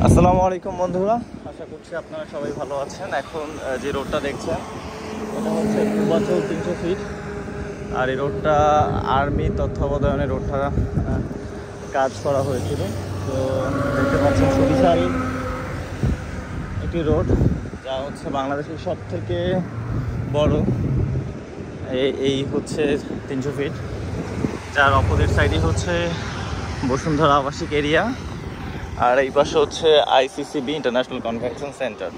আসসালামু আলাইকুম বন্ধুরা, আশা করছি আপনারা সবাই ভালো আছেন। এখন যে রোডটা দেখছেন এটা হচ্ছে পূর্বাচল 300 ফিট। আর এই রোডটা আর্মি তত্ত্বাবধানে রোডটা কাজ করা হয়েছিল। তো দেখতে পাচ্ছেন সুবিশাল একটি রোড, যা হচ্ছে বাংলাদেশের সব থেকে বড়। এই হচ্ছে 300 ফিট, যার অপোজিট সাইডে হচ্ছে বসুন্ধরা আবাসিক এরিয়া, আর এই পাশে হচ্ছে আইসিসিবি ইন্টারন্যাশনাল কনভেনশন সেন্টার।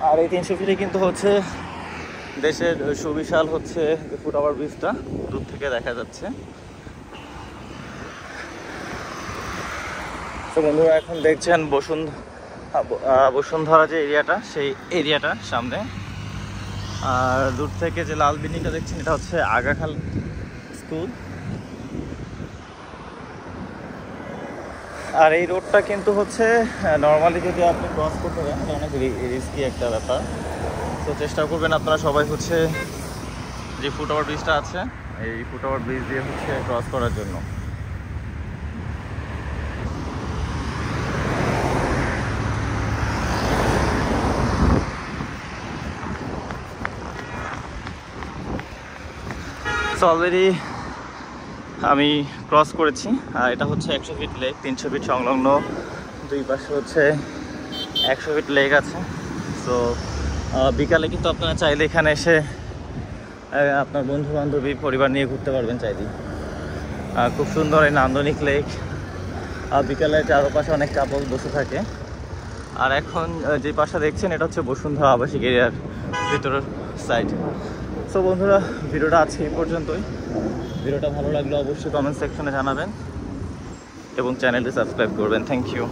আর এই 300 ফিটে কিন্তু হচ্ছে দেশের সুবিশাল হচ্ছে ফুটওভার ব্রিজটা দূর থেকে দেখা যাচ্ছে। তো বন্ধুরা এখন দেখছেন বসুন্ধরা যে এরিয়াটা, সেই এরিয়াটার সামনে। আর দূর থেকে যে লাল বিল্ডিংটা দেখছেন এটা হচ্ছে আগা খান স্কুল। আর এই রোডটা কিন্তু হচ্ছে নর্মালি যদি আপনি ক্রস করতে যান এটা অনেক রিস্কি একটা ব্যাপার। তো চেষ্টা করবেন আপনারা সবাই হচ্ছে যে ফুটওভার ব্রিজটা আছে এই ফুটওভার ব্রিজ দিয়ে হচ্ছে ক্রস করার জন্য। সো অলরেডি আমি ক্রস করেছি। আর এটা হচ্ছে 100 ফিট লেক, 300 ফিট সংলগ্ন দুই পাশে হচ্ছে 100 ফিট লেক আছে। সো বিকালে কিন্তু আপনারা চাইলে এখানে এসে আপনার বন্ধু বান্ধবী পরিবার নিয়ে ঘুরতে পারবেন চাইলেই। খুব সুন্দর এই নান্দনিক লেক। বিকালে চারপাশে অনেক কাপল বসে থাকে। আর এখন যে পাশে দেখছেন এটা হচ্ছে বসুন্ধরা আবাসিক এরিয়ার ভিতরের সাইড। সো বন্ধুরা, ভিডিওটা আজকে এই পর্যন্তই। ভিডিওটা ভালো লাগলে অবশ্যই কমেন্ট সেকশনে জানাবেন এবং চ্যানেলটি সাবস্ক্রাইব করবেন। Thank you.